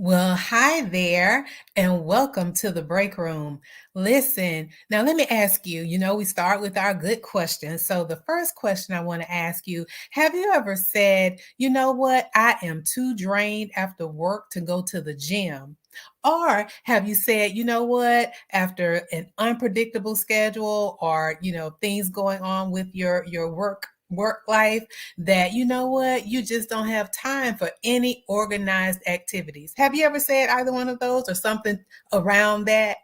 Well, hi there, and welcome to the break room. Listen, now let me ask you, we start with our good questions. So, the first question I want to ask you, have you ever said, you know what, I am too drained after work to go to the gym? Or have you said, you know what, after an unpredictable schedule or, things going on with your work life, that you know what, you just don't have time for any organized activities. Have you ever said either one of those or something around that?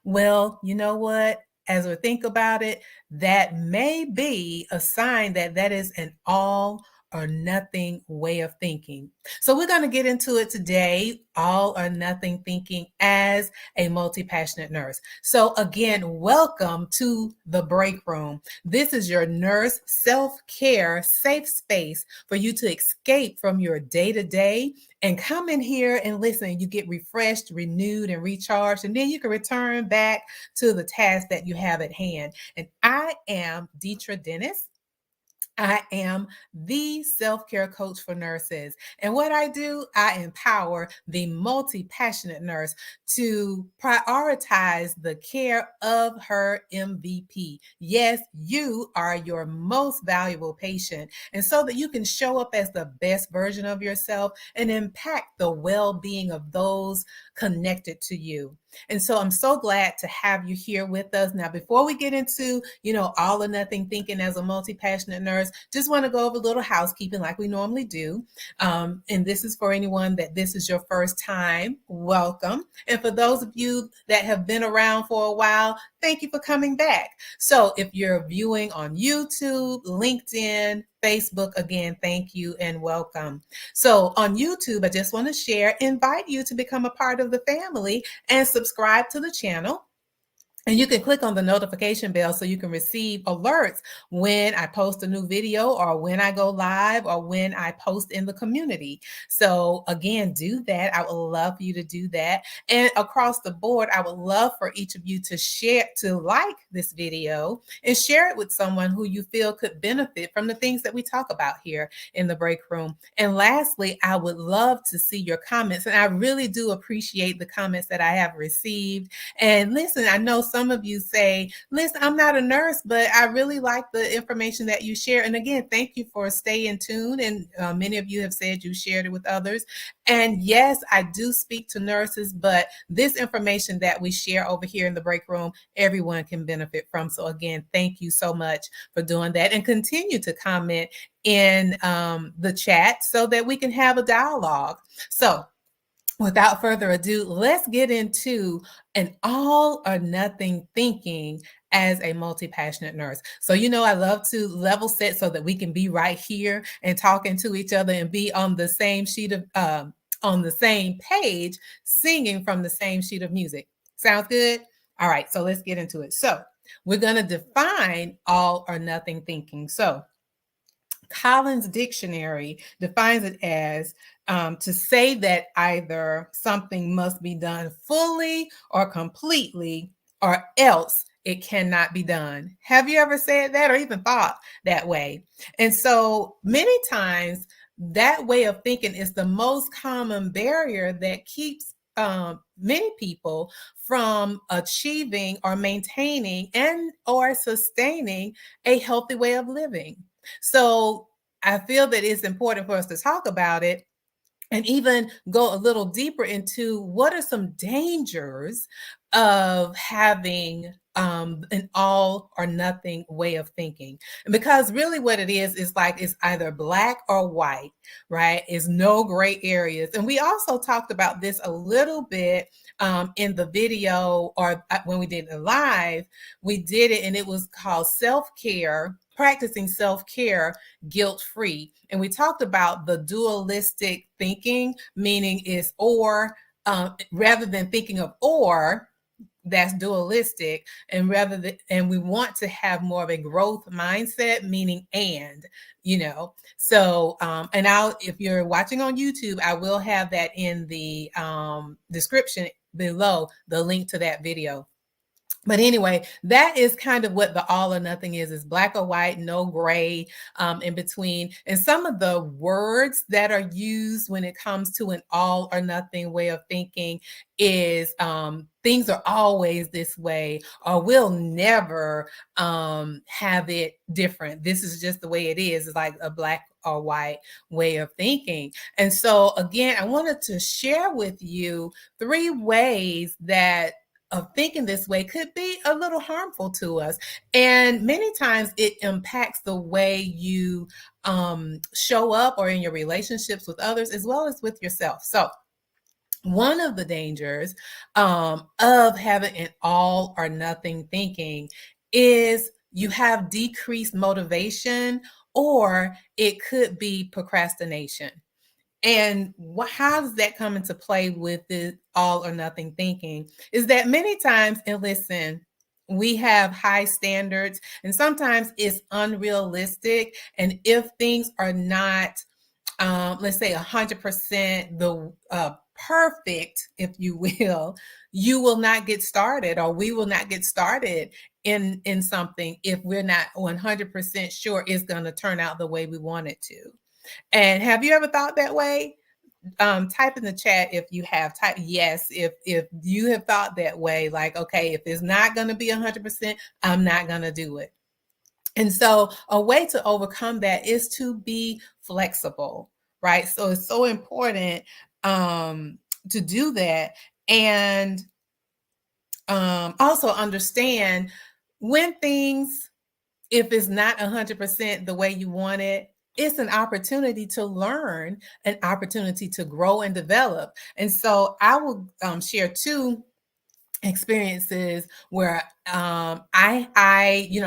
Well, you know what? As we think about it, that may be a sign that that is an all or nothing way of thinking. So we're going to get into it today, all or nothing thinking as a multi-passionate nurse. So again, welcome to the break room. This is your nurse self-care safe space for you to escape from your day-to-day and come in here and listen. You get refreshed, renewed, and recharged, and then you can return back to the task that you have at hand. And I am Deetra Dennis. I am the self-care coach for nurses. And what I do, I empower the multi-passionate nurse to prioritize the care of her MVP. Yes, you are your most valuable patient. And so that you can show up as the best version of yourself and impact the well-being of those connected to you. And so I'm so glad to have you here with us. Now, before we get into, all or nothing thinking as a multi-passionate nurse, just want to go over a little housekeeping like we normally do. And this is for anyone that this is your first time, welcome. And for those of you that have been around for a while, thank you for coming back. So if you're viewing on YouTube, LinkedIn, Facebook, again, thank you and welcome. So on YouTube, I just want to invite you to become a part of the family and subscribe to the channel. And you can click on the notification bell so you can receive alerts when I post a new video or when I go live or when I post in the community. So again, do that. I would love for you to do that. And across the board, I would love for each of you to like this video and share it with someone who you feel could benefit from the things that we talk about here in the break room. And lastly, I would love to see your comments. And I really do appreciate the comments that I have received. And listen, I know some of you say, listen, I'm not a nurse, but I really like the information that you share. And again, thank you for staying tuned. And many of you have said you shared it with others. And yes, I do speak to nurses, but this information that we share over here in the break room, everyone can benefit from. So again, thank you so much for doing that, and continue to comment in the chat so that we can have a dialogue. So without further ado, let's get into an all or nothing thinking as a multi-passionate nurse. So, I love to level set so that we can be right here and talking to each other and be on the same on the same page, singing from the same sheet of music. Sounds good? All right, so let's get into it. So we're going to define all or nothing thinking. So Collins Dictionary defines it as to say that either something must be done fully or completely, or else it cannot be done. Have you ever said that or even thought that way? And so many times that way of thinking is the most common barrier that keeps many people from achieving or maintaining and or sustaining a healthy way of living. So I feel that it's important for us to talk about it and even go a little deeper into what are some dangers of having an all or nothing way of thinking. And because really what it is like it's either black or white, right? It's no gray areas. And we also talked about this a little bit in the video, or when we did it live, we did it and it was called self-care, practicing self-care guilt-free. And we talked about the dualistic thinking, meaning is or, rather than thinking of or, that's dualistic, and we want to have more of a growth mindset, meaning and. So and if you're watching on YouTube, I will have that in the description below, the link to that video. But anyway, that is kind of what the all or nothing is black or white, no gray in between. And some of the words that are used when it comes to an all or nothing way of thinking is things are always this way, or we'll never have it different. This is just the way it is. It's like a black or white way of thinking. And so again, I wanted to share with you 3 ways that of thinking this way could be a little harmful to us. And many times it impacts the way you show up or in your relationships with others, as well as with yourself. So one of the dangers of having an all or nothing thinking is you have decreased motivation, or it could be procrastination. And how does that come into play with the all or nothing thinking? Is that many times, and listen, we have high standards, and sometimes it's unrealistic. And if things are not, let's say, 100% the perfect, if you will not get started, or we will not get started in something if we're not 100% sure it's going to turn out the way we want it to. And have you ever thought that way? Type in the chat if you have. Type yes if you have thought that way. Like, okay, if it's not going to be 100%, I'm not going to do it. And so a way to overcome that is to be flexible, right? So it's so important to do that, and also understand when things, if it's not 100% the way you want it, it's an opportunity to learn, an opportunity to grow and develop. And so I will share 2 experiences where I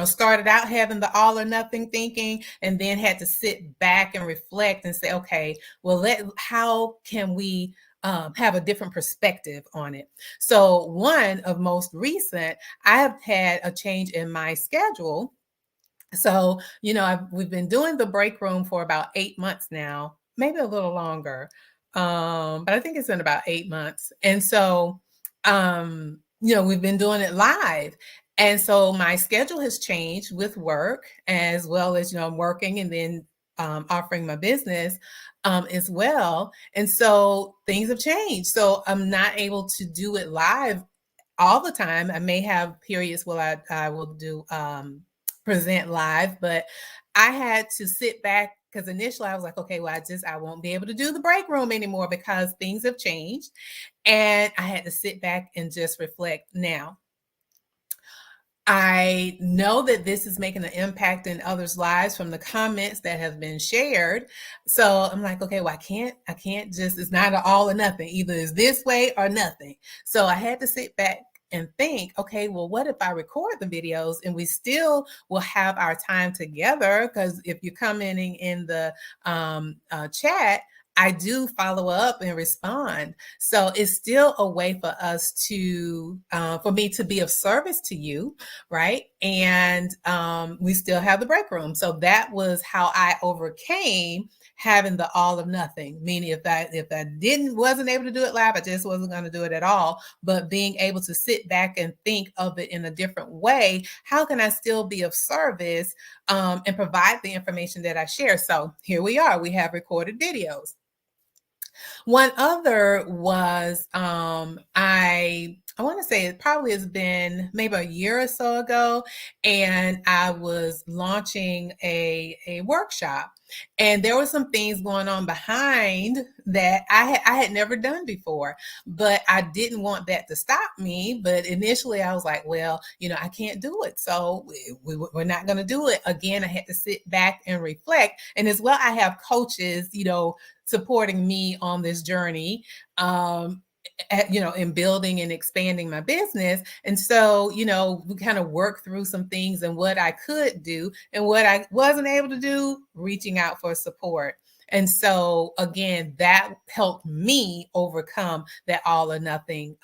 started out having the all or nothing thinking, and then had to sit back and reflect and say, okay, well, how can we have a different perspective on it? So one of most recent, I have had a change in my schedule. So, we've been doing the break room for about 8 months now, maybe a little longer. But I think it's been about 8 months. And so, we've been doing it live. And so my schedule has changed with work, as well as, I'm working and then offering my business as well. And so things have changed. So I'm not able to do it live all the time. I may have periods where I will do present live, but I had to sit back because initially I was like, okay, well, I won't be able to do the break room anymore because things have changed. And I had to sit back and just reflect. Now, I know that this is making an impact in others' lives from the comments that have been shared. So I'm like, okay, well, I can't just, it's not an all or nothing. Either it's this way or nothing. So I had to sit back and think, okay, well, what if I record the videos and we still will have our time together? Because if you're commenting in the chat, I do follow up and respond. So it's still a way for us to, for me to be of service to you, right? And we still have the break room. So that was how I overcame having the all or nothing. Meaning if I wasn't able to do it live, I just wasn't going to do it at all. But being able to sit back and think of it in a different way, how can I still be of service and provide the information that I share? So here we are. We have recorded videos. One other was I want to say it probably has been maybe a year or so ago, and I was launching a workshop, and there were some things going on behind that I had never done before, but I didn't want that to stop me. But initially I was like, well, I can't do it, so we're not going to do it. Again, I had to sit back and reflect, and as well, I have coaches, supporting me on this journey, in building and expanding my business. And so, we kind of work through some things and what I could do and what I wasn't able to do, reaching out for support. And so again, that helped me overcome that all or nothing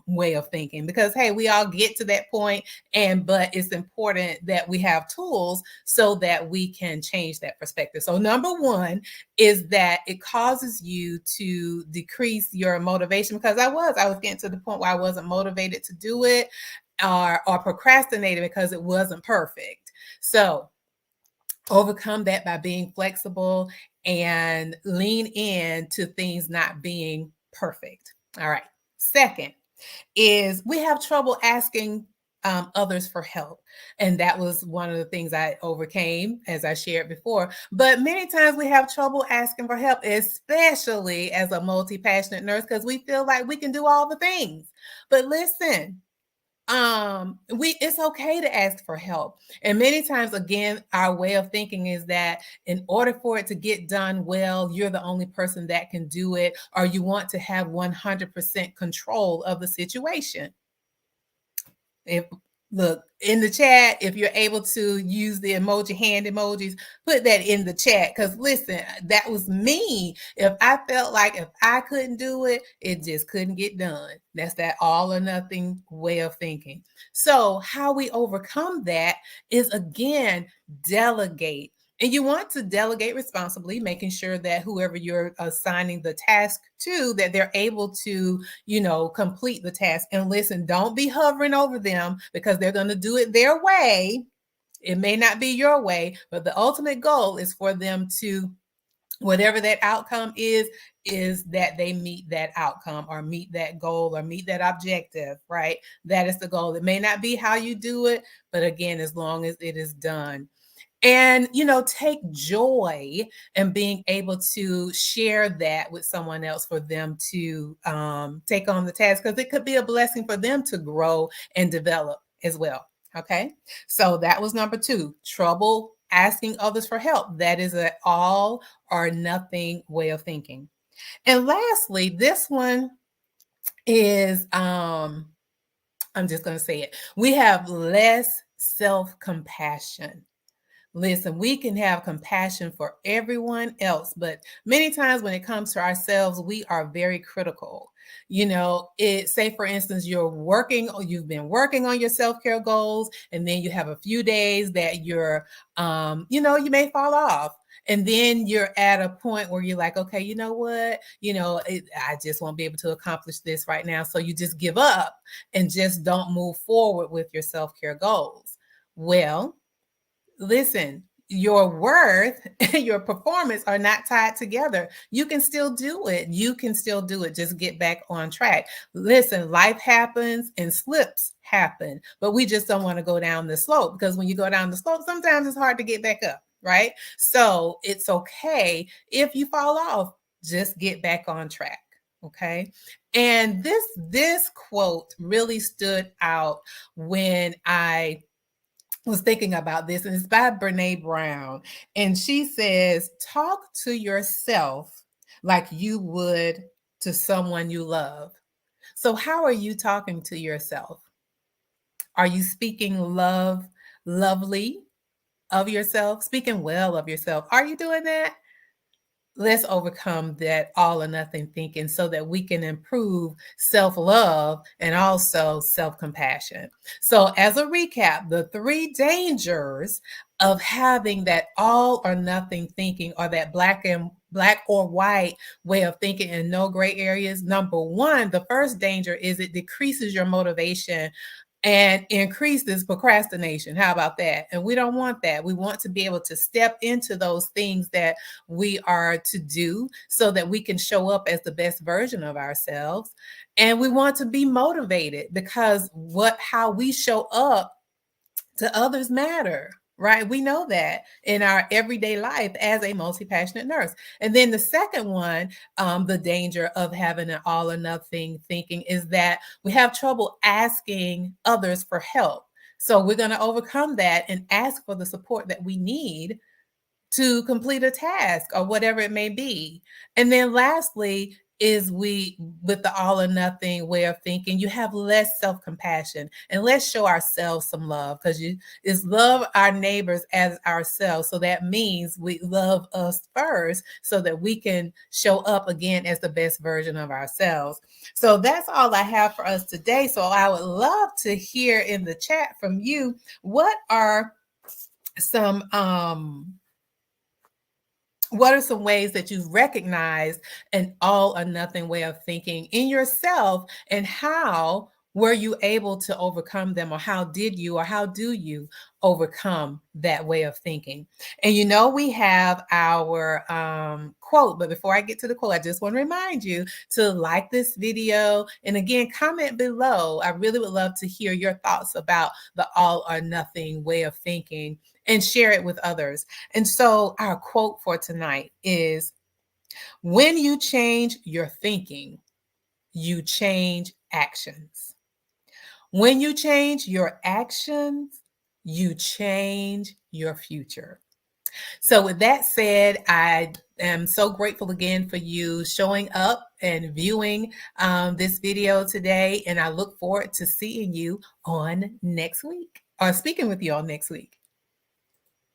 way of thinking, because hey, we all get to that point, but it's important that we have tools so that we can change that perspective. So number one is that it causes you to decrease your motivation, because I was getting to the point where I wasn't motivated to do it. or procrastinated because it wasn't perfect. So overcome that by being flexible and lean in to things not being perfect. All right. Second is we have trouble asking others for help. And that was one of the things I overcame, as I shared before. But many times we have trouble asking for help, especially as a multi passionate nurse, because we feel like we can do all the things. But listen, we it's okay to ask for help. And many times, again, our way of thinking is that in order for it to get done well, you're the only person that can do it, or you want to have 100% control of the situation. If Look in the chat, if you're able to use the emoji hand emojis, put that in the chat. Because listen, that was me. If I felt like if I couldn't do it, it just couldn't get done. That's that all or nothing way of thinking. So how we overcome that is, again, delegate. And you want to delegate responsibly, making sure that whoever you're assigning the task to, that they're able to, complete the task. And listen, don't be hovering over them, because they're going to do it their way. It may not be your way, but the ultimate goal is for them to, whatever that outcome is that they meet that outcome or meet that goal or meet that objective, right? That is the goal. It may not be how you do it, but again, as long as it is done. And, take joy in being able to share that with someone else for them to take on the task, because it could be a blessing for them to grow and develop as well. Okay. So that was number 2, trouble asking others for help. That is an all or nothing way of thinking. And lastly, this one is, I'm just going to say it. We have less self-compassion. Listen, we can have compassion for everyone else, but many times when it comes to ourselves, we are very critical. Say for instance, you've been working on your self-care goals, and then you have a few days that you may fall off. And then you're at a point where you're like, okay, you know what? I just won't be able to accomplish this right now. So you just give up and just don't move forward with your self-care goals. Well, listen, your worth and your performance are not tied together. You can still do it. You can still do it. Just get back on track. Listen, life happens and slips happen, but we just don't want to go down the slope, because when you go down the slope, sometimes it's hard to get back up, right? So it's okay if you fall off, just get back on track. Okay. And this quote really stood out when I was thinking about this, and it's by Brene Brown. And she says, talk to yourself like you would to someone you love. So how are you talking to yourself? Are you speaking lovely of yourself, speaking well of yourself? Are you doing that? Let's overcome that all or nothing thinking so that we can improve self-love and also self-compassion. So as a recap, the 3 dangers of having that all or nothing thinking, or that black or white way of thinking and no gray areas. Number 1, the first danger is it decreases your motivation and increases procrastination. How about that? And we don't want that. We want to be able to step into those things that we are to do so that we can show up as the best version of ourselves. And we want to be motivated, because how we show up to others matter, right? We know that in our everyday life as a multi-passionate nurse. And then the second one, the danger of having an all or nothing thinking, is that we have trouble asking others for help. So we're going to overcome that and ask for the support that we need to complete a task or whatever it may be. And then lastly, is with the all or nothing way of thinking, you have less self-compassion. And let's show ourselves some love, because is love our neighbors as ourselves. So that means we love us first so that we can show up again as the best version of ourselves. So that's all I have for us today. So I would love to hear in the chat from you, what are some ways that you've recognized an all or nothing way of thinking in yourself, and how Were you able to overcome them, or how did you, or how do you overcome that way of thinking? And we have our quote, but before I get to the quote, I just want to remind you to like this video, and again, comment below. I really would love to hear your thoughts about the all or nothing way of thinking, and share it with others. And so our quote for tonight is, when you change your thinking, you change actions. When you change your actions, you change your future. So, with that said, I am so grateful again for you showing up and viewing this video today. And I look forward to seeing you on next week, or speaking with you all next week.